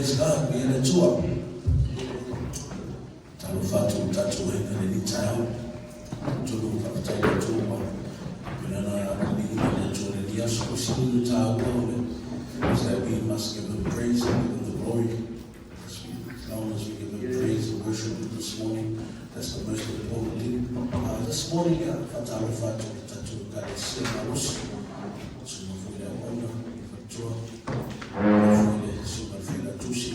Praise God, we in a tour. Talufatu tatu wengine ni tao. Tulu kakitaika tuwa. Binana kuligina chore dias kusini tao kome. Is that we must give him praise and give him the glory. As long as we give him praise and worship this morning, that's the most important thing. This morning, Talufatu tatu kalisia marusi. Sumafuya ona, fatua. Sumafuya tusi.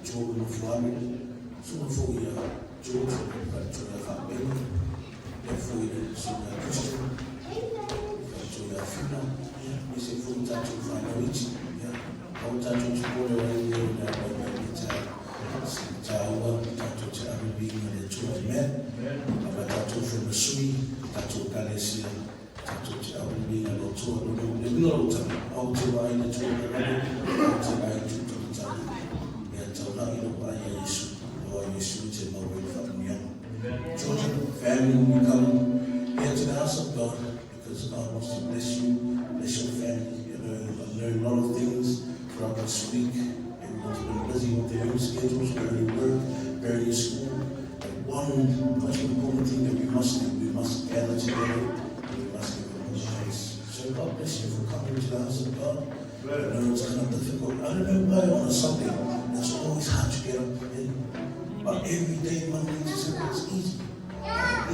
Jogo no Flamengo, Sumafuya, Jogo, Fatua Fabelo, Lefuya, Suna Christian, Fatua Fina, Missy Funtatu Fanawichi, Autatu Chipole, and Tawa, Tatu Chabi, and the two men, Abatatu from the Sui, Tatu Galesia, Tatu Chabi, and the two of the Glota, Autua in the two of the Autua to the Tabi. Children, family, we come here to the house of God because God wants to bless you, bless your family. You know, I've learned a lot of things throughout this week. Everyone's been busy with their own schedules, learning work, learning school. But one most important thing that we must do, we must gather together, we must give them praise. So God bless you for coming to the house of God. I know it's kind of difficult. I don't know why on a Sunday, it's always hard to get up in. But every day, Monday to Sunday, it's easy.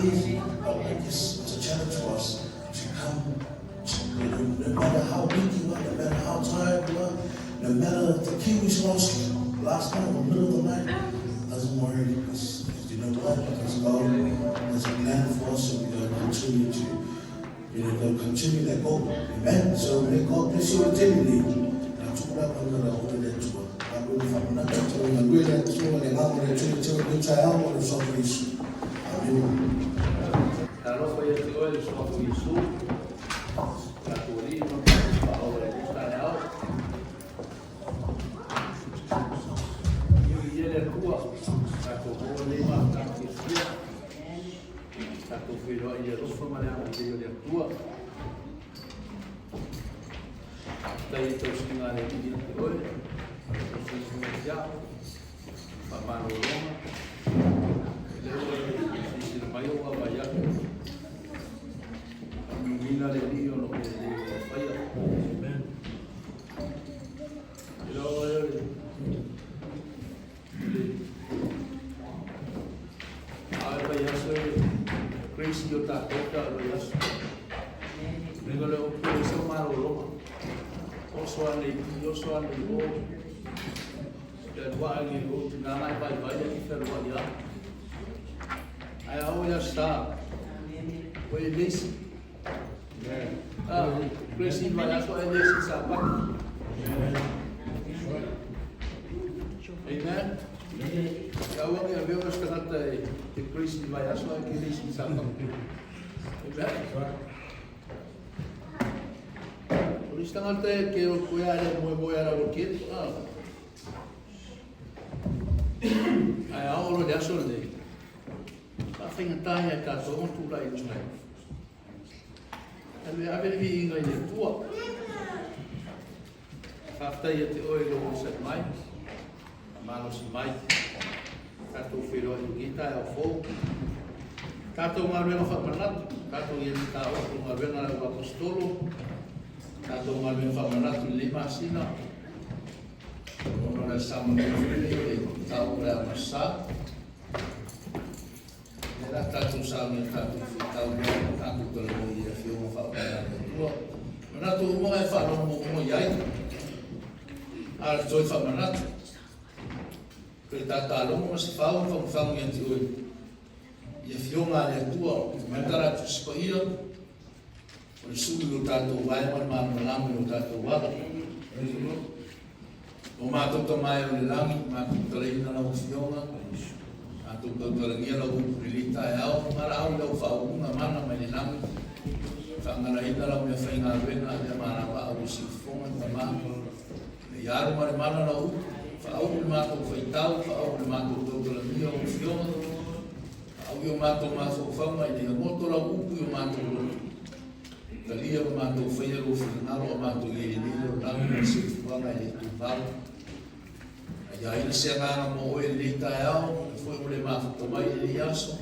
Easy. But like this, it's a challenge for us to come. You know, no matter how weak you are, no matter how tired you are, no matter if the Kiwis lost last night or middle of the night, doesn't worry. Because you know what? Because God has a plan for us, and we're going to continue to, you know, going to continue that goal. Amen. So may God bless you continually. And I took that one that I wanted that to. I'm not telling you, we're not telling you, I'm not telling you, I'm not telling you, Amen. Claro, fue el tío del Soto Jesús, la turismo, ahora está allá. Y viene el Cuba, la como le va a estar que la confiró y de dos formas de viene el Cuba. Está ahí todo sin alegría de hoy. Ya, papá no Roma, si el mayor va a fallar, a mi vida le digo lo que le falla. Y luego a ver, ya soy crazy, yo está toca, ya soy. Vengo luego, pero eso es malo Roma. Oso ane, yo soy ane, Dua ni go to na mai pai pai ni fer wa ya ai au ya sta o e lesi presi vai a so e lesi sa pa amen ya wa ya veo sta kata e presi vai a so e lesi sa pa amen por esta ngata que o cuidar mo voy a la roquet ai aolo de asole a finga taia ka so on tu lai tui ele ave vi inga ile tua fafta ia te oi lo se mai amalo si mai ka tu firo i gita e fo ka tu marwe no fa manat ka tu ia ta o tu marwe na o apostolo ka tu marwe fa manat lima sina Ora siamo nel tavola massa. Nella tanto siamo in tanto tanto per noi fiume fa non ha tu mo e fa non mo iai. Al zoi fa manat. Per tatalo mo si fa un fa niente oi. Ia fiume alle tua, mandara tu spoio. Por subito tanto vai ma non tanto guarda. O mātou ta mai o le langi, mātou ta reina na uwhionga, mātou ta rangia la uprilita e au, mara au lau whaunga mana mai le langi, whangara ina lau mea whainga ruenga, le mana wa au si whonga ta maa, le iaru mare mana la upu, whaau le mātou whaitau, whaau le mātou ta rangia o uwhionga, au i o mātou mātou whaunga i le moto la upu i o mātou roto. Kalia o mātou whaiaro whinaro o mātou i e nilo langi o si whanga i le tūpau. Ia ina se nganga mo e le tai au, foi o le mafuta mai e le aso.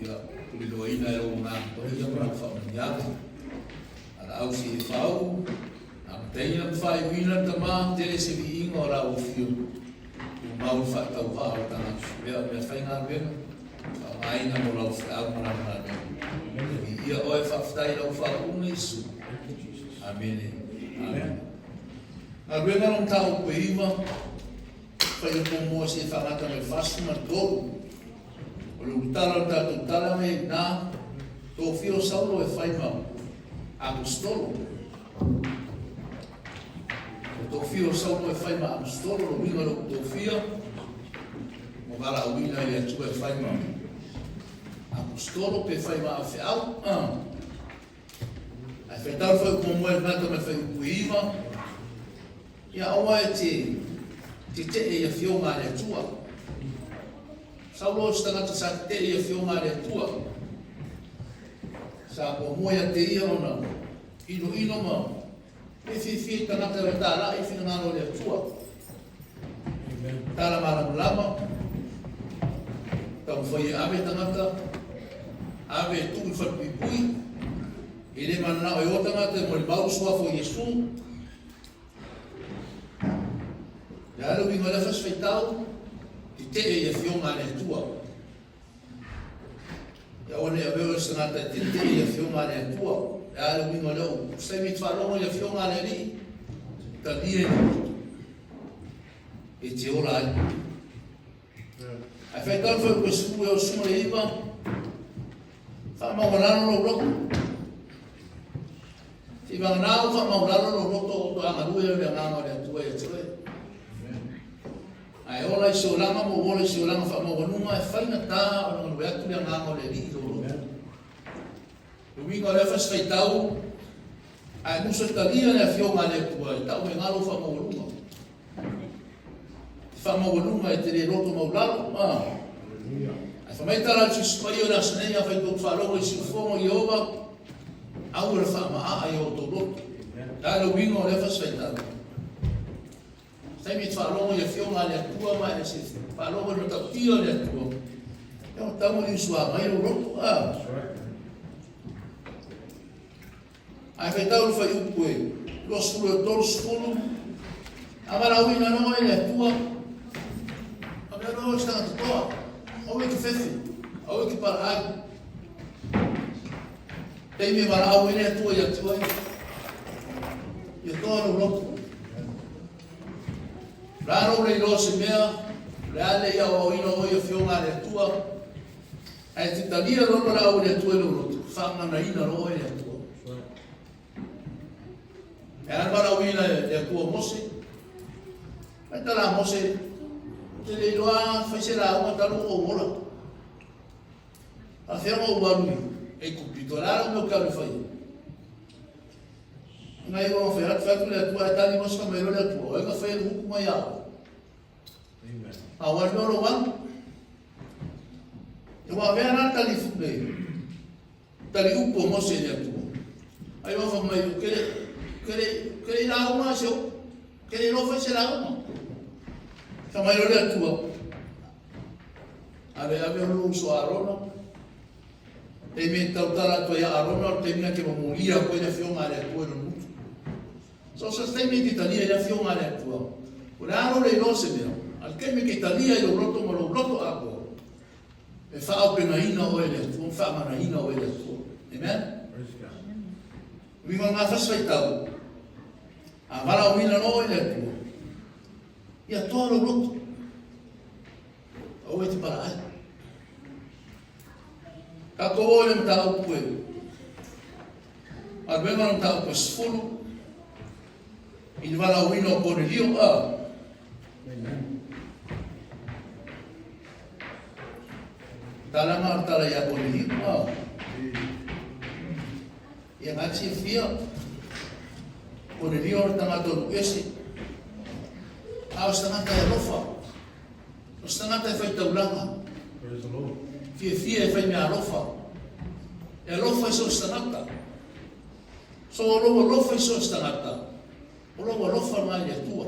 Ia tuli loa ina e o ngā toi ia mara whamanianga. Ala au si e whau, a mteina mwhai wina ta maa, tere se vi inga o rau fio. O mau whaitau haa o tanga mea whai ngā ruenga. A ngaina mo rau whaau mara mara ruenga. Ia oe whaftai rau whau unga isu. Amene. Amen. Ngā ruenga rong tau koe iwa, whai o mua se whangata me whasu ma tōru. O le utala tātou tala me nā, tō whio saulo e whai mau. Apostolo. Tō whio saulo e whai mau apostolo, o winga lo tō whio, mo gara o wina i atu e whai mau. Apostolo pe whai mau a whiau. Ai whai tau whai kua moe nata me whai ukuiwa, ia awa e te e ia whio ngā le atua. Saulo stangata sa te ia whio ngā le atua. Sa kua moe te ia ona, ino ma, e whiwhi tangata e tāra i whina ngāro le atua. Tāra mara lama, tau whai e ave tangata, ave e tuki whakui pui, i le mana o e o tangata e mo le mauru suafo Iesu. Ia alo wingo le fas feitau, ti te e ia whionga le atua. Ia one a veo sangata ti te e ia whionga le atua. Ia alo wingo leo, sai mi twalongo ia whionga le ri, ta lie e te ora ai. Ai feitau foi koe siku e o suma le iwa, wha maungarano lo roko. Ti manganau wha maungarano lo roko o to angarue o le anganga le atua e atoe. Ai ola i seolanga mo ola i seolanga wha mawanunga e whaina tā o nunga nui atu le anganga le ri lo roko. Winga le fas feitau, ai muso e talia le a whionga le atua e tau e ngalo wha mawanunga. Wha mawanunga e te re roto maulalo. Ai whamaitara ti spai o na sanei a whaitot wharongo i siufongo i owa, au e wha maa i o to roto. Tālo winga le fas feitau. Sai mi wharongo i a whionga le atua mai e se wharongo no tau tia le atua. Ia o tamo i sua mai o roto. Ai feitau whai upu e, lo skulu e tolu skulu, amara uina no e le atua, a mea no e stanga toa, au e ki whewhi, au e ki paraagi. Tei me mara au e le atua i atua e, i toa no roto. Raro rei lo se mea, le ale ia o ino o ia whionga le atua, ai te talia rono la au le atua e lo roto, whangana ina ro e le atua. E anwara wina e atua mose. Ai tala mose, te le loa whaise la uma talo o mora. A whianga o warui, e kupito rara meu karu whai. Ngai o whairat whaitu le atua e tani moska mai role atua, o inga whai huku mai au. A wari oro wangu. E wa vea nā tali fume, tali upo mose le atua. Ai wafa mai o kere la uma seo, kere lo fai se la uma. Ka mai role atua. Ave o lu so arona. Te me tautara to ia arona, te mina ke mamulia koe na whionga le atua no mutu. So sa stai me ki talia ia whionga le atua. O le aro le lo se mea, al ke me ki talia i lo roto ma lo roto ako. E wha pena ina o ele atua, wha mana ina o ele atua. Amen? Winga ngā whaswai tau. A mara o mina no ele atua. Ia toa lo roto. O e te para ai. Ka ko ole mta au pue. Ar venga mta au sfulu. Il va la wino por el io a. Tala ma tala ya por el io a. Ia ngachi fia. Por el io tanga to ese. A stanga ta rofa. Stanga ta fai taulanga. Praise the Lord. Fia e fai mea rofa. E rofa i so stangata. So o rofa i so stangata. O rofa mai le tua.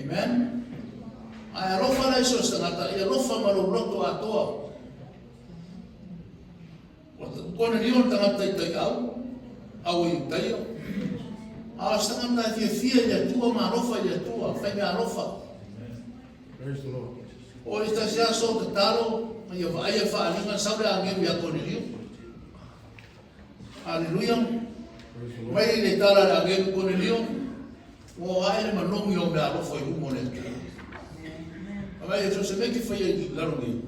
Amen. Ai alofa la iso tangata, ia lofa maroto atoa. Kona nion tangata i au i taio. A tangata fia ia tua ma alofa ia tua, fai me alofa. Praise the Lord. O ita sia so te talo, ia vai fa alinga sabe a ngeu ia kona nion. Hallelujah. Praise the Lord. Mai le tala a ngeu kona nion. O ai le manongi o me alofa i umo le. Vai so se meki fai i laro ni.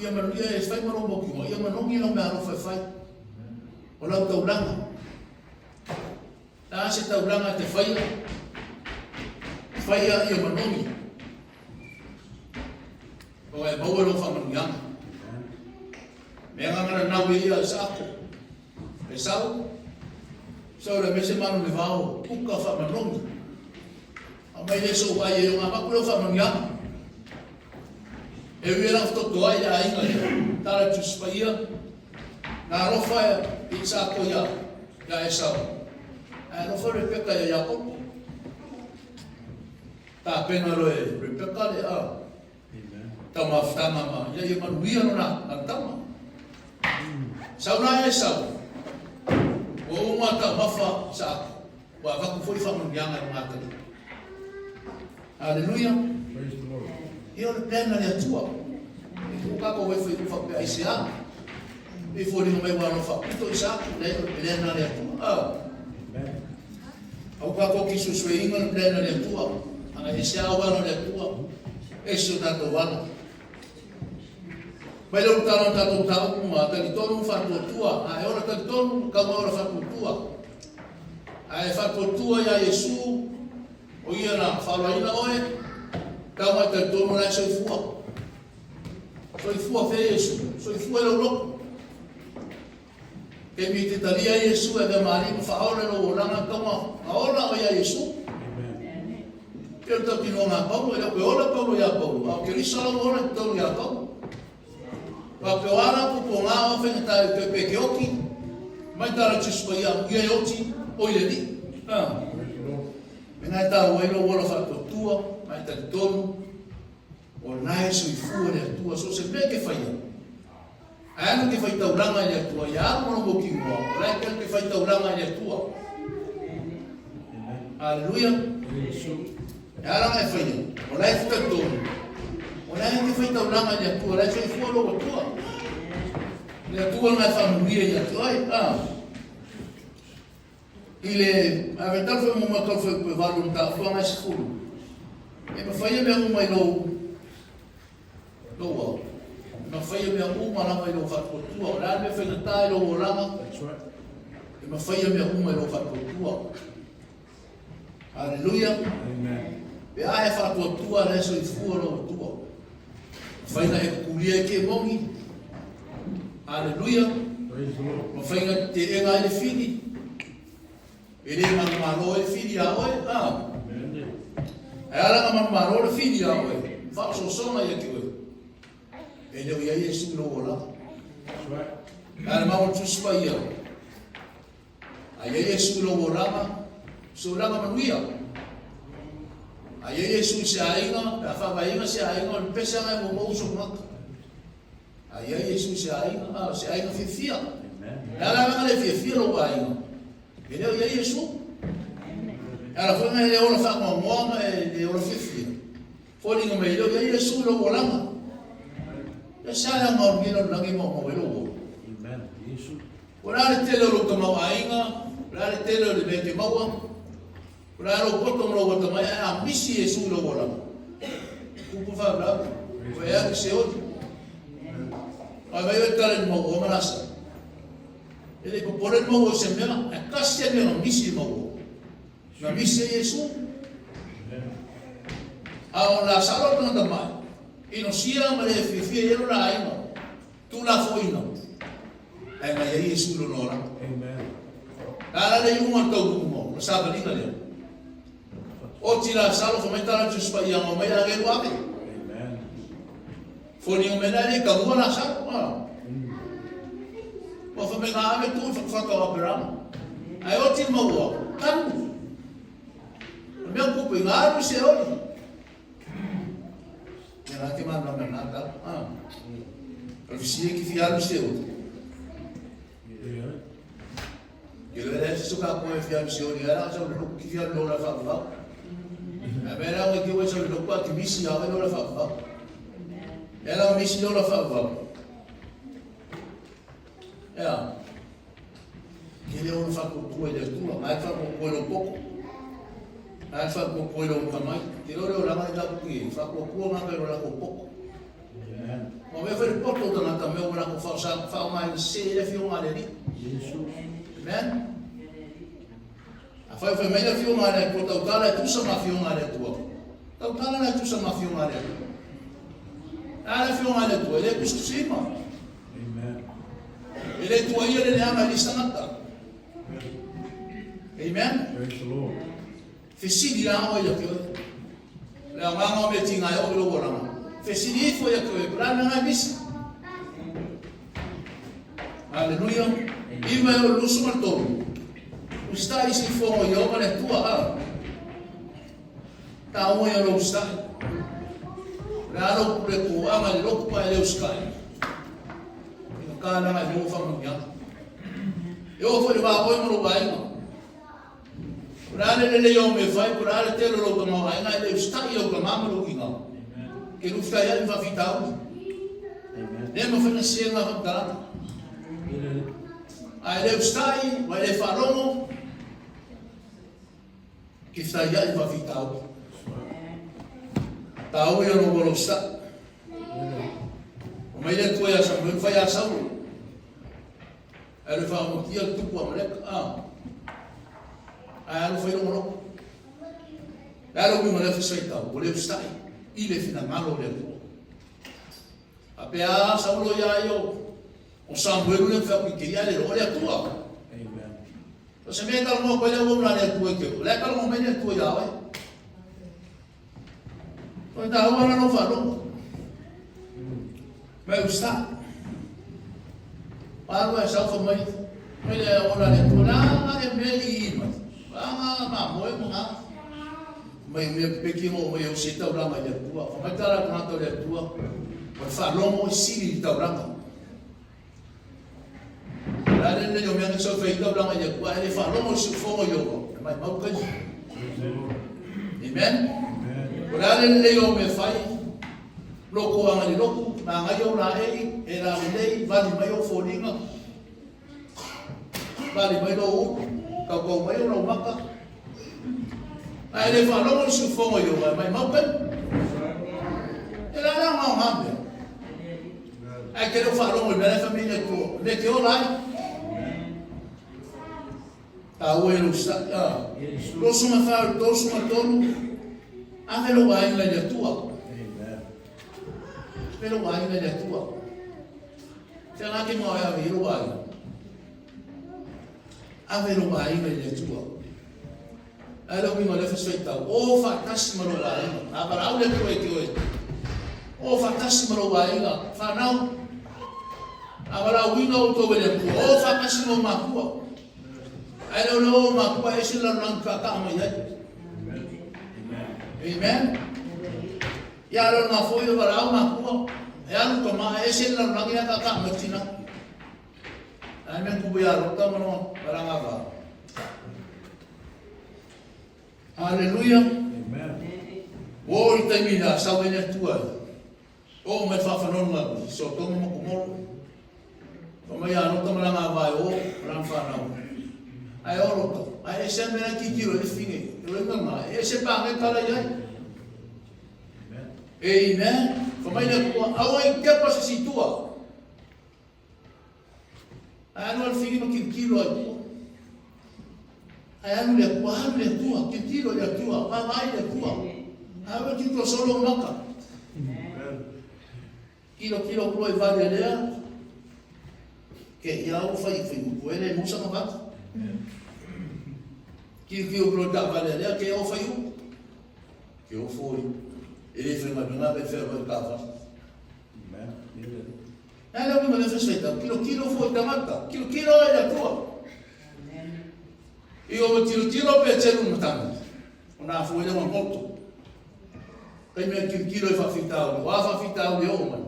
Ia man ia e fai maro mo ki mo. Ia manongi no me alofa fai. O lau taulanga. Na se taulanga te fai. Fai ia manongi. O e mau lo fa manongianga. Me ngana na ia sako. E sau. So le mese manu me vao. Puka fa manongi. A mai le so vai e nga makulo fa manongianga. E wera to ai a inga tara tu spaia na rofa i sako ia ya esa a rofa le peka ia Jacob ta pena lo e peka le a ta maftama ma ia manuia no na tama sauna esa o mata mafa sa wa va ku foi fa mungianga no mata hallelujah. Praise the Lord. Io le plena le tua. O kako we foi fa pe aisia. E foi no mai wa no fa. Ito isa le plena le tua. Amen. O kako ki su sui inga le plena le tua. Anga isia wa no le tua. Eso tanto wala. Mai lo tano tanto tau ma ta ki tonu fa tua. Ai ora ta tonu ka ma ora fa tua. Ai fa tua ya Yesu. O ia na fa ina oe. Tama te tono na soifua. Soifua fe Yesu. Soifua lo loko. Ke mi te talia Yesu e te maari ma whaore lo oranga tama. Aola o ia Yesu. Amen. Ke ta tino ngā pau. E koe ola pau ia pau. A ke risa lo ora te tono ia pau. Pa pe oara pupo ngā ofe ta pe pe ke oki. Mai tara chispa ia ia oti. Oile di. Praise the Lord. Mengai ta wailo wala whakatua. Mai ta tonu o nai sui fua le tua so se me ke fai ana ke fai tauranga le tua ya mo mo ki mo la ke fai tauranga le tua hallelujah ya la me fai o la fu tonu o la ke fai tauranga le tua la sui fua lo tua le tua na familia ya tua ile aventar foi mo ka foi pe valu ta foi mais escuro. E ma fai me uma lo lo ma fai me uma la mai lo fa tua la me fai ta lo orama That's right. e ma fai me uma lo fa tua hallelujah. Amen. Pe ai fa tua le so i fu lo tua fai na e kulia ke mongi hallelujah. Praise the Lord. Ma fai na te e ngai le fini ele ma lo e fini a oi Amen. e ala ma maro le fini a oi fa so sona ia ki oi e le ia Yesu lo ola That's right. ala ma o tuspa ia a ia Yesu lo ola so la ma nuia a ia Yesu se ainga a fa vai se ainga o pesa ngai mo so mak a ia Yesu se ainga fifia Amen. ala le fifia lo ainga e le ia Yesu ala foi me le ola fa mo e le ola fifia foi ni me le ia Yesu lo ola ya sala mo ngino langi mo lo Amen. Jesus. ora le tele lo toma ainga ora le tele le meke maua ora lo poto lo toma a misi Yesu lo ola ku fa bla ko ya se o a vai tale mo o manasa ele ko por el mo se me a casi me misi mo na misi Yesu a la sala no toma e no sia ma le fifia ero la ainga tu la foina ai ma Yesu lo nora Amen. ala le uma tau mo no sa bali le o ti la sala fo metala tu spa ia mo mai age wa ke Amen. fo ni o menale ka mo la sa o fo me ga ave tu fo ka opera ai o ti mo wa kan Mea kupu i ngāru se oli. Nā te mana me nāta. Alfisia ki fialu se oli. Ki lera se suka koe fialu se oli. Era sa ulu ki fialu lola whakawhau. A mera o ki ue sa ulu kua ki misi awe lola whakawhau. Era o misi lola whakawhau. Ea. Ki leo na whakakua le tua. Mai whakakua lo poko. Ai whakakua lo kamai. Te rore o ranga i taku ki. Whakakua ngā kai o lako poko. Ma me whare poto tangata me o lako whaumai se e whio ngā reri. Amen? A whai mea whio ngā reri ko tau tāra e tusa ma whio ngā reri tua. Tau tāra e tusa ma whio ngā reri. Tāra whio ngā reri tua. E le kustu sima. E le tua ia le neama i listangata. Amen? Praise the Lord. Fesidi la o ia koe. Le nganga o me tinga e o lo oranga. Fesidi fo ia koe, prana nga misi. Hallelujah. Ima e o lusu martoru. Usta isi fo o ia o mane tua ha. Ta o ia lo usta. Le alo kure ko ama le loku pa e le uskai. Ika kāna nga i mo whamu ia. E o fo le wāpoi moro wāinga. Kurale le yo me fai, kurale te lo ka mau ai ngai le stai o ka mama ki ngau. Ke lu stai ai va fitau. Ne mo fa se nga va ta. Ai le stai, vai le faromo. Ki stai ai va fitau. Ta o yo no lo sta. O mai le ko ya sa mo fa ya sa. Ele fa mo ki tu ko mo ai alo foi no alo mi mole foi tau o le stai i le fina malo le a pe a saulo ya yo o Samuel le fa ki ia le ole tua amen o se me tal mo ko le o na le tua ke le tal mo me le tua ya ai o ta o no fa no me gusta para o sa fo mai me le o na le tua na e me i ma moe mo nga mai me peki mo eu se tau ranga le tua fa mai tara kana to le tua o fa lomo sili tau ranga la le yo me so fe tau ranga le tua ele fa lomo su fo yo mai mau ka amen la le yo me fai loko anga le loko ma nga yo la e la le vali mai o folinga vali mai lo ka ko mai o maka ai le fa lo su fo yo mai mau pen e la na mau hambe ai que lo fa lo me la familia ko le que o lai ta o lo sa lo su ma fa lo su ma tonu a lo vai la ya tua pero vai la ya tua te na que mo ya vi lo vai avero mai le tua alo mi mole feita o fantasma lo vai abara o le koe koe o fantasma lo vai fa nau abara wingo to le o fantasma ma ko alo lo ma ko e sila nan ka ka ma ya amen ya lo na foi abara ma ko ya lo to ma e sila nan ya ka ma tina ai men kubu ya rota mano baranga ba hallelujah amen o ita mina sa wena tua o me fa fa non ma so to mo ko mo o me ya rota baranga ba o ran fa na ai o rota ai se me na ki kilo le finge o ma e se pa me kala ya amen fa mai na ko ai que passa si tua anu al fini ma kilo ai anu le tua kilo le tua pa vai le tua ave kilo solo maka kilo pro e vale le che ia o fai ko ele musa ma va kilo pro da vale le che o fai che o foi ele foi ma bina be fer o cava ela mi mole feita kilo foi tamata kilo é da tua e o tiro pe celu mutanga na foi le moto kai me kilo fa fitau wa fa fitau le o man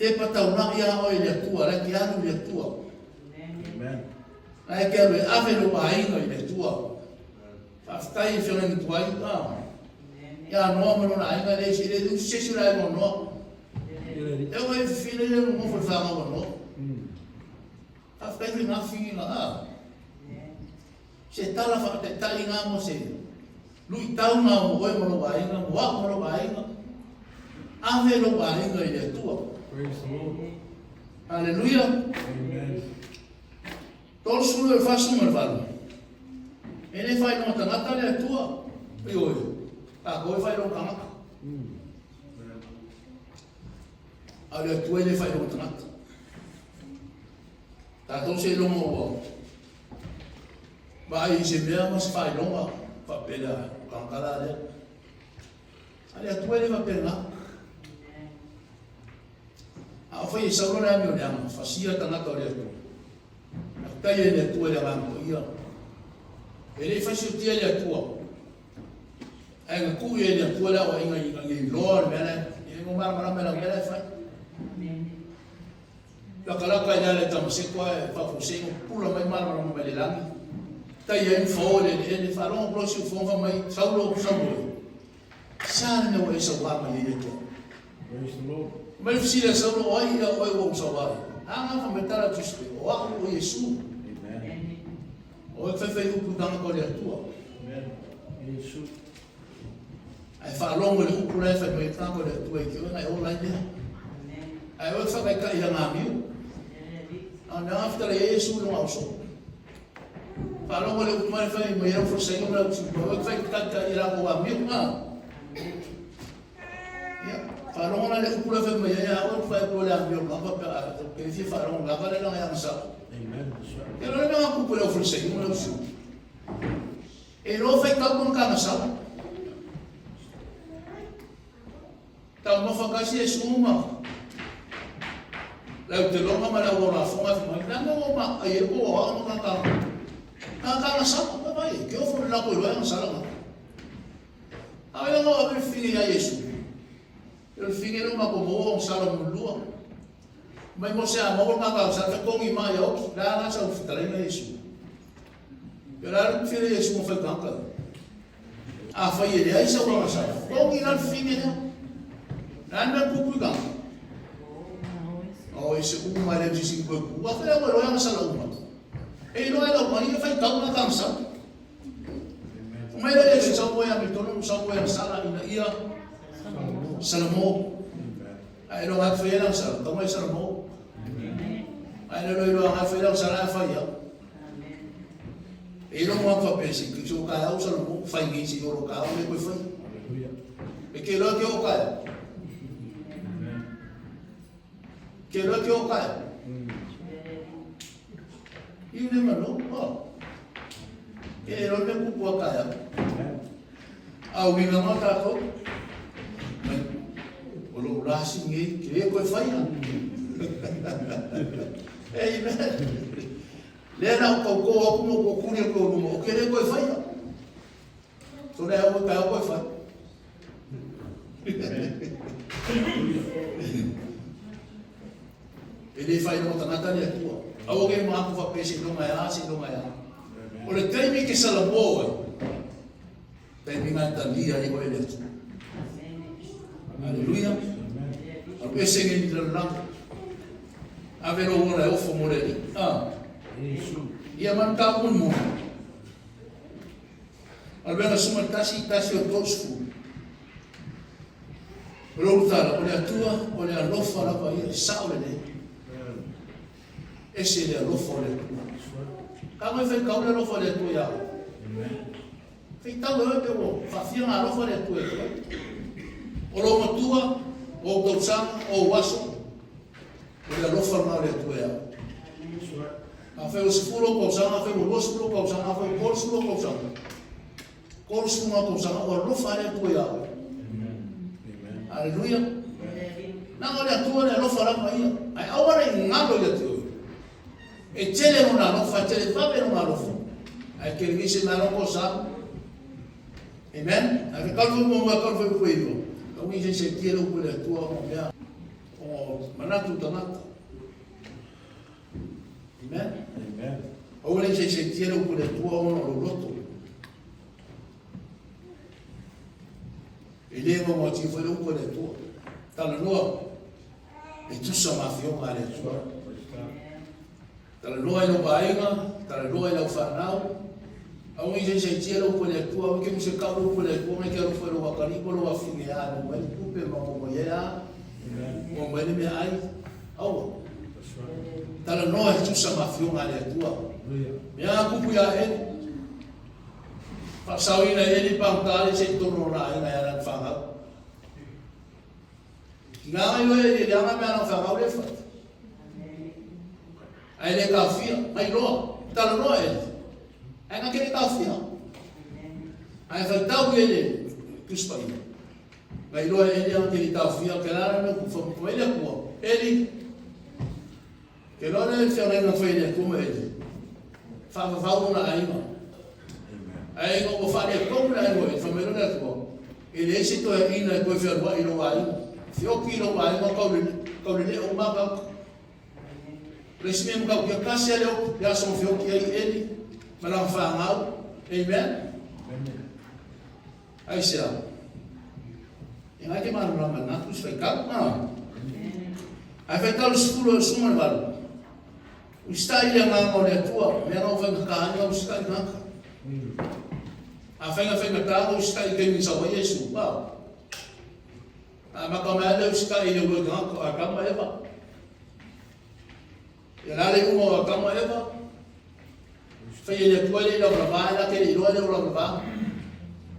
e pata una ia o ile tua la ki anu le tua Amen. ai ke le ave no pai no ile tua fa stai fiona ni tua ita ya no mo na ai le si le du se si la mo no e o e fine le mo fa fa mo no fa stai ni na fina a se tala fa te tali nga mo se lui tau nga mo e mo ba inga mo wa mo ba inga ave lo ba inga ile tua Praise the Lord. Hallelujah. Amen. Todos sulle fasu mo valo ele fai no tangata le tua e oi a ko fai no kama ale tua ele fai no tangata ta to se lo mo ba i se mea mas fai no fa pela kankala le ale tua ele va pela a foi sa lo na mi o fa sia tangata le tua tai ele tua le banco ia ele faz o dia ele tua ai ku ele tua la o inga inga lor mena e mo mara mera mera fai la kala ka ile tam se kwa fa fo se pula mai mara mara mai langi tai ele fo ele fa lo pro se fo fa mai saulo sa ne o esa wa mai ele tua Praise the Lord. mai fsila saulo ai o o sa wa anga fa metara tuste o o Yesu Amen. o e fai upu tanga ko le tua Amen. Jesus. ai fa longo le upu le fai mai tanga ko le tua ki ona e o lai ne ai o fa kai ka ia ngami ana after Yesu no auso fa longo le upu mai fai mai ro fo sai no le upu o fai ka ira ko ami ma ya fa longo le upu le fai mai ya o fai ko le ami o ka pa ke fi fa longo la vale na ya sa Amen. That's right. e non abbiamo un po' le offrire non lo so e lo fai con kana sa ta mo fa kasi e suma la te lo ma la ora fa ma no ma e o no kana sa ma vai che offro la poi lo sa la aveva per fine a Gesù il fine non ma come sa la mulua mai mo se amo ko ka sa ta ko mi mai o la na sa ufitale na Yesu pero al fine Yesu mo fa tanka a fa ile ai sa wa sa ko mi al fine na na ku ku ga o ese ku ma le disi ku wa fa ya lo ya sa la uma e no era o mani fa ta na kansa mai le Yesu sa mo ya mi tono sa mo ya sala ina ia salamo ai no ha fa ya sa to mai salamo ai no lo ha fa ya sa la fa ya e non mo fa pensi che so ka o salamo fa ngi si ro ka o le ko fa Hallelujah. e che lo che o ka che lo che o ka io ne ma no e lo ne ku ko ka ya Amen. a o vinga ma ta ko o lo rasi ngi che ko fa ya amen le na ko mo ko ku ne ko mo ke ne ko fa ya so le o ka ko fa ele fai no tangata le tua au ke ma ku fa pesi no mai asi no mai o le taimi ke sala boa taimi ngata lia ni ko ele aleluia a pesi ngi ni la ave no ora o fo moreli Jesus. ia man ka kun mo albena suma tasi o tosfu lo tala o le atua o le alofa la pa ia saule ne ese le alofa le tua ka mai fe ka le alofa le tua ya Amen. fe ta lo te wo fa fia na alofa le tua o lo matua o dotsang o waso o le alofa na le tua ya That's right. a fe o sifuro ko sanga fe o losuro ko sanga fe o kolsuro ko sanga kolsuro ko sanga o alofa le tua ya Amen. Amen. aleluia na ole tua le alofa la pa ia ai awara ngalo ya tua e tele no na lofa tele fa pe no na lofa ai ke ni se na lo sa Amen. A ke kalfu mo ma kalfu ko ilo. Ka wi se tiro ko le tua mo mea. O manatu tangata. Amen. Amen. O le se tiro ko le tua o no loto. Ele mo ti foi ko le tua. Tala noa. E tu sa mafio ma le tua. Tala noa no bainga, tala noa no fanau. Au i se tiro ko le tua, ke mo se ka ko le tua, me ke ro foi ro ka ni ko lo afinge a no mai kupe mo ya. Mo mai me ai. Au. Tala noa e tu sa mafio ma le tua. Mea kupu ya e. Pasawina ele pangtale se tono na ina ya fanga. Nga yo ele anga me ana fanga le fa. Ai le kafia, ai lo, tala no ele. Ai nga ke kafia. Ai fa tau ele kuspai. Ai lo ele anga ke kafia, ke la me ku fo ko ele ko. Ele ke lo le fia na foi ele como ele. Fa una aima. Ai ngo fa le ko na ngo fa me na ko. Ele se to ina ko fa wa ilo wa ina. Fio kilo wa ina ko le o ma ba. Resmi mo ka kasi ale ya so fio ki ai ele. Mala fa ngau. Amen. Ai sia. Ina ke ma na na tu sai ka ma. Ai fa tal skulu suma ba. O está aí a mão de tua, me não vai ficar não está nada. A fenga tá o está aí que me salva Jesus, pá. A macamada está aí eu vou ganhar a cama eva. E lá ele uma a cama eva. Foi ele pode ir para lá, lá que ele olha para lá.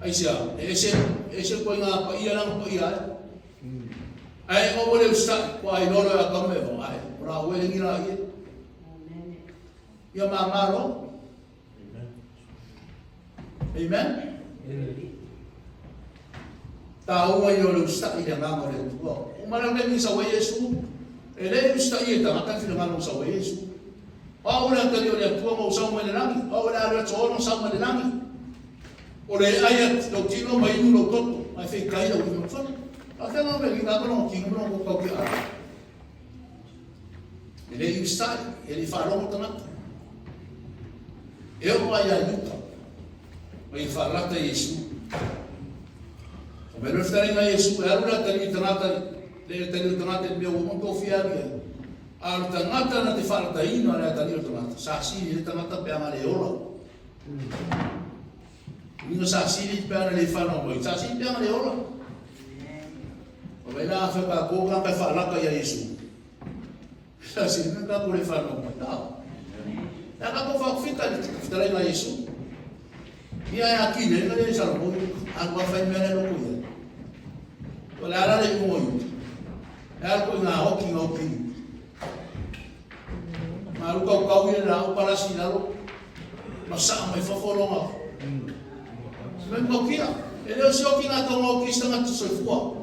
Aí se esse põe na paia não paia. Aí o ele está com a olha a cama eva. Aí para o ele ir aí. Ia mamaro. Amen. Tahu ayo lu sta ida ngamo le tu. Umara le mi sawe Yesu. Ele sta ida ngata fi ngamo sawe Yesu. Wa ora ka le tu mo sa mo le nami. Wa ora le to no sa mo le nami. Ore aya do tino mai no toto. Ai fe kai do mo fa. Ata no me ga no ki no ko ki a. Ele sta, ele falou mo tanata. Eu vai ajuda. Vai falar da Yesu. O melhor estar em Yesu. É uma tali tanata, tali tanata meu não confia nele. A tanata não te fala da ina, não é tali tanata. Sasi ele tanata pe amale ola. Não sasi ele pe amale fala não. Sasi pe amale ola. O melhor foi para cobrar para falar com Yesu. Sasi não dá por ele falar não. Não. Ako fa fita fitara na Yesu. Ia aqui ele não deixa o algo vai me na loucura. Olha lá ele muito. É algo na hoki. Malu kau ele lá o para sinalo. Masa mai fa folonga. Sen ko kia. Ele o sio ki na tomo ki sta na tso fua.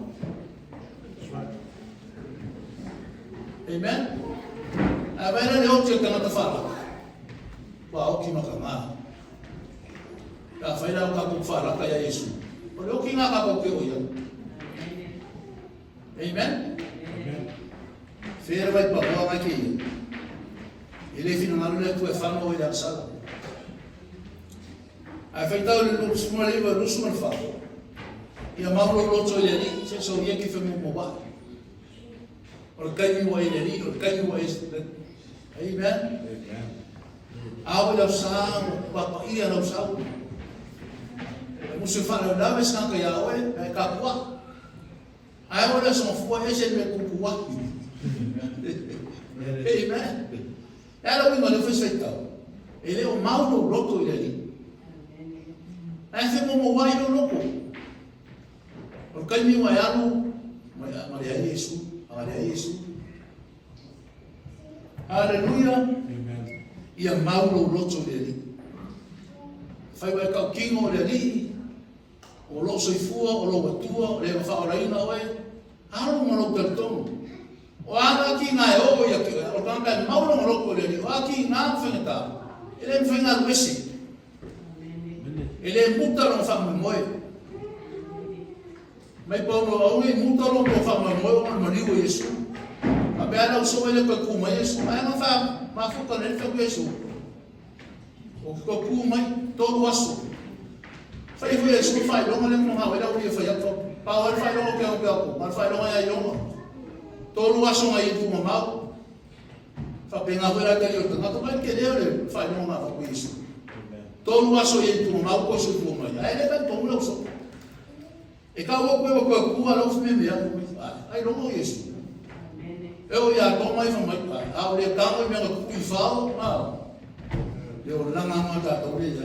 Amen. Abana le o tio kana tafala. Wa o ki makama. Ka faida ka ku fala ka ya Yesu. O le o ki nga ka ko ke o ya. Amen. Fer vai pa boa ma ki. Ele fino na luna tu e fa no ya sala. A feita o lu suma le lu suma fa. Ia ma lo to le ni se so ye ki fe mo ba. O kai mi wa ile ni o kai mi wa este. Amen. Awe la sao, papa ia la sao. Musu fala la vez kan ya we, ka kwa. Ai wala so fo ese me ku kwa. Amen. Ela we no fez feita. Ele o mal no loto ele ali. Ai se como vai no loco. O kai mi wa ya no, Maria Yesu, Maria Yesu. Aleluia. Ia mauro loto dele. Fai vai ka kingo dele. O lo soi fua, o lo tua, le fa ora ina we. Aro mo lo perton. O ana ki nga o ya ki, o kanga mauro mo lo dele. O aki nga feneta. Ele me fenga wesi. Ele muta no fa mo moe. Mai pa no au e muta lo ko fa ma mo ma ni o Yesu. A be ala so ele ko ku mai Yesu. Ai ma fa ma fu ko le fa Yesu. O ko ku mai to waso. Fa i Yesu fa lo ngale mo ha wala o fa ya to. Pa wa fa lo ko ke ko. Ma fa lo ya yo. To waso mai tu ma. Fa pe nga wala ka yo to. Ma to mai ke le fa lo ma fa Yesu. To waso ye tu ma ko so tu mai. Ai le ka to lo so. E ka wo ko ku ala fu me ya ko ai lo mo Yesu. Eu ia to mai fa mai pa. A le ka mo me ku fa ma. Eu la nga ma ta to le ya.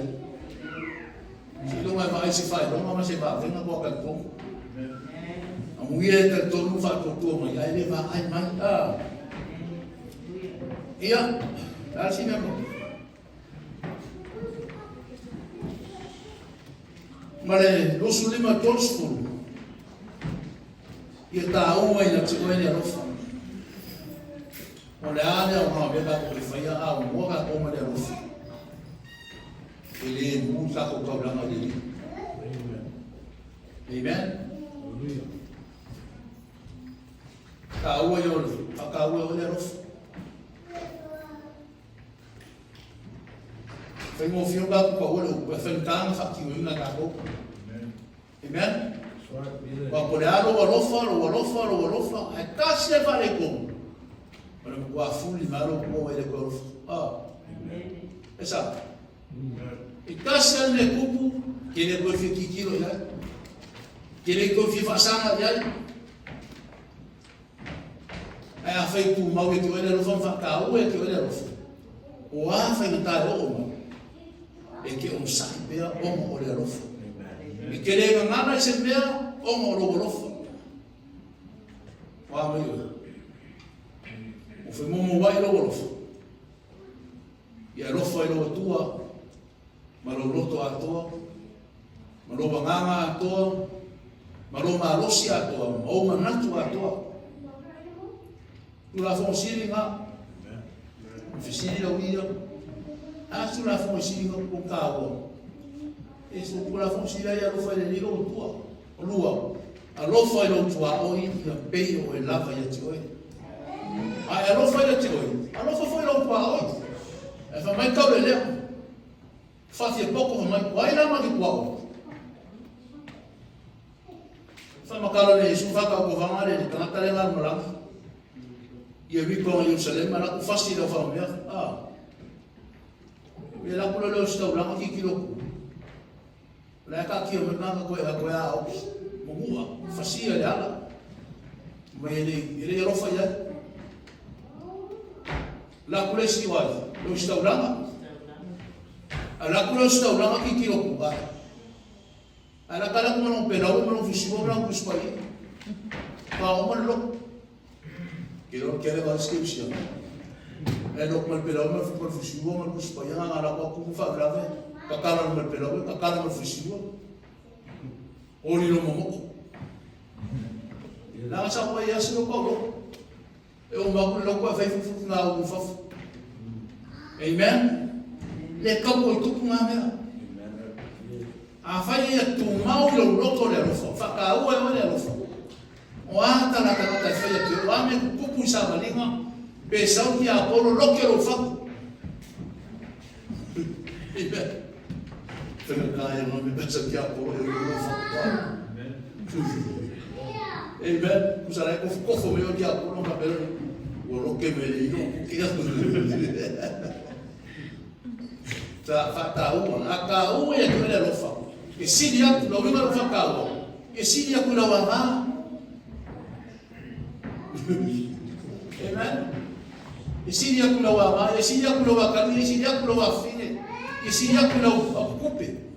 Si lo mai vai si fa, lo ma se va, venga ko ka to. A mu ye ka to no fa to mai ai le va ai mai ah. Ia, dal si me mo. Mare lo sulima tolsful. Ia ta o mai na tiko ni rofa. O le ale o ma be ba ko fa ia a mo ga ko ma le rofa. Ele mu sa ko ka blanga de. Amen. Ka o yo, ka o le rofa. Foi mo fio ba ko o le fa tanga fa ki o ina ka ko. Amen. Wa por alo wa lofa, ai kasi e vale com. Para mo a fuli malo ko ele ko. Ah. Esa. E kasi ne kupu que ele ko fi kilo ya. Que ele ko fi fasanga ya. Ai a feito mau que ele lo fa ka o que ele lo. O a fa ta o. E que sai be o mo le lo. E que ele ngana se mea o mo lofa. Wa mai o. O foi mo vai lofa. E a lofa e lo tua. Ma lo roto a toa. Ma lo banganga a toa. Ma lo marosi a toa. Ma o manatu a toa. Tu la fon siri nga. Fisiri la uia. A tu la fon siri nga ko kawo. E so pula fonsia ia lo fai le lo tua o lua a lo fai lo tua o i na pe o e lava ia ti oi a lo fai le ti oi a lo fai lo tua oi e fa mai ka le fa ti poco fa mai vai la ma ki kwa fa ma ka le su fa ka ko va male ni kana tale ngal mola ia vi ko Jerusalem ma ku fasti lo fa me ah e la ku lo sta la ma ki kilo la ka ki o na ko e ko ya o mo mua fasia ya la ma ele rofa ya la kulesi wa lo restaurama ala kulo restaurama ki ki o ba ala kala ko no pera o no fisibo blanco spai pa o lo que lo que le va a description e lo mal pera o no fisibo mal spai ala ko ku fa grave kakala no pelo, kakala no fisivo. Ori no momoko. La sa po ia sino ko. E o maku lo ko fai fu na o fa. Amen. Le kapo tu ku nga mea. A fai e tu mau lo loko le lo fa ka o e le lo fa. O ata la ka ta fai e o ame ku ku sa balinga. Be sa ki a polo lo ke lo fa. Amen. Kaya no me pensa que a porra eu vou falar. Amen. Usarei com o meu que a porra não cabelo. O lo que me ligo, que tá fatau, a cau é que ele lo fa. E se dia no me lo fa cau. E se dia com la wama. Amen. E se dia com la wama, e se dia com la wakani, e se dia com la fine. E se dia com la ocupe.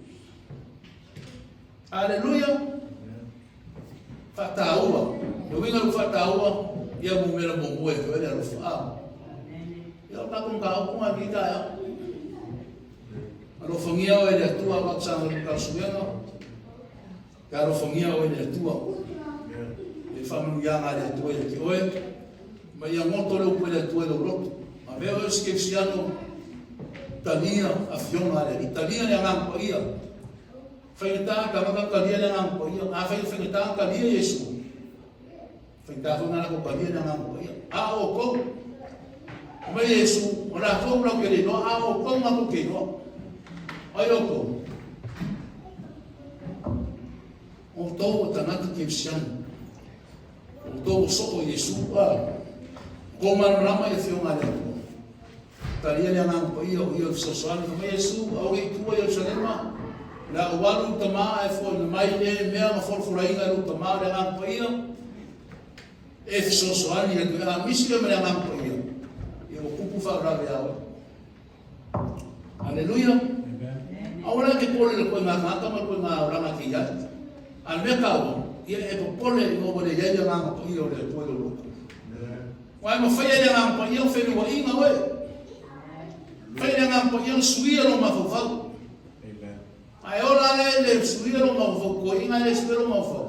Aleluia. Fataua. Eu vim no fataua e a mulher bombou que ele era fa. Eu tá com carro com a vida é. A rofangia ele atua passando no calçueno. A rofangia ele atua. E família ele atua aqui hoje. Mas a moto ele atua do roto. A ver eu esqueciano Italia, avião ali. Italia é a Italia. Whaingataa ka makakalia na ngang po iya. Whaingataa ka lia Yesu. Whaingataa ko nga ko kalia na ngang po iya. Ao ko. May Yesu, wala ko lang kilino. Ao ko nga ko kino. Ayoko. Oto tanata kipsiyan. Oto so Yesu pa. Koman rama yung nga ko. Talia na ngang po iya. Iyo saswali ko. May Yesu, away kuwa yung salima. La walu tama e fo na mai ne mea ma fo furainga lu tama le ngang po ia e so soani e a misi me le ngang po ia e o kupu fa ra ya Haleluya. Ahora que pole le ko nga nga ma ko nga ora ma ki ya al me ka ia e po pole no bo le ya ya ngang po ia le po lo wa mo fa ya ngang po ia fe ni wa inga we fa ya ngang po ia suia lo ma fo fa ai ora le suiro mo fo ko inga le suiro mo fo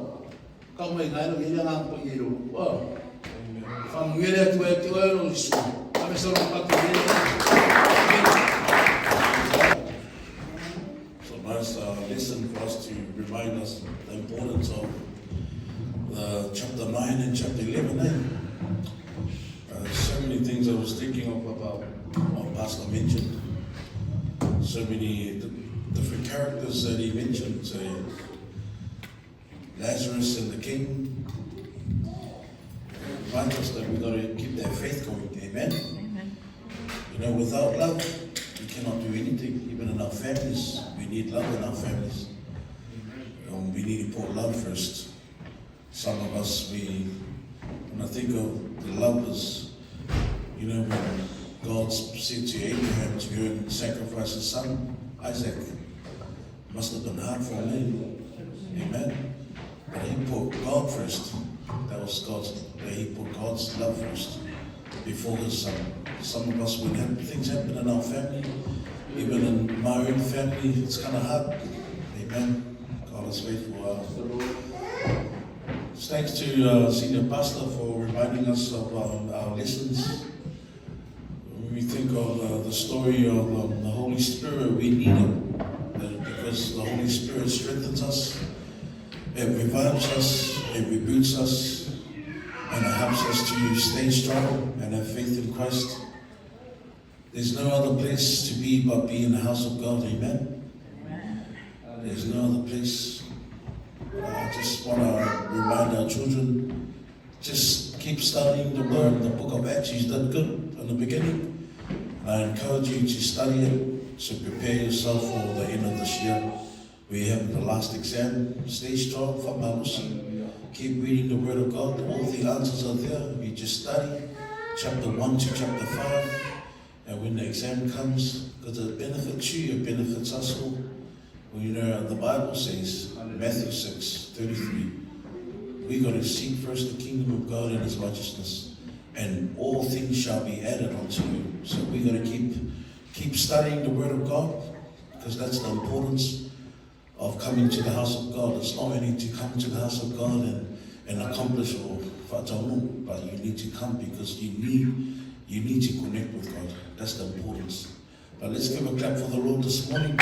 ka mo inga lo yele nga ko yelo wa fa muele tu e tu no su a me solo pa que So nice lesson for us to remind us the importance of chapter 9 and chapter 11. So many things I was thinking of about what Pastor mentioned. So many different characters that he mentioned, Lazarus and the king. Remind us that we've got to keep that faith going. Amen? Amen. You know, without love, we cannot do anything. Even in our families, we need love in our families. We need to put love first. Some of us, when I think of the lovers, you know, when God said to Abraham to go and sacrifice his son, Isaac, must have been hard for him. Amen. But he put God first. That was he put God's love first before his son. Some of us, when things happen in our family, even in my own family, it's kind of hard. Amen. God is faithful. Thanks to Senior Pastor for reminding us of our lessons. When we think of the story of the Holy Spirit, we need him. Because the Holy Spirit strengthens us, it revives us, it reboots us, and it helps us to stay strong and have faith in Christ. There's no other place to be but be in the house of God. Amen. There's no other place. I just want to remind our children, just keep studying the Word, the book of Acts. You've done good in the beginning. I encourage you to study it, to prepare yourself for the end of this year. We have the last exam. Stay strong for Malusi. Keep reading the Word of God. All the answers are there. You just study chapter 1 to chapter 5. And when the exam comes, because it benefits you, it benefits us all. Well, you know, the Bible says, Matthew 6:33, we got to seek first the kingdom of God and his righteousness, and all things shall be added unto you. So we got to keep studying the Word of God, because that's the importance of coming to the house of God. It's not only to come to the house of God and accomplish or whatonu, but you need to come because you need to connect with God. That's the importance. But let's give a clap for the Lord this morning.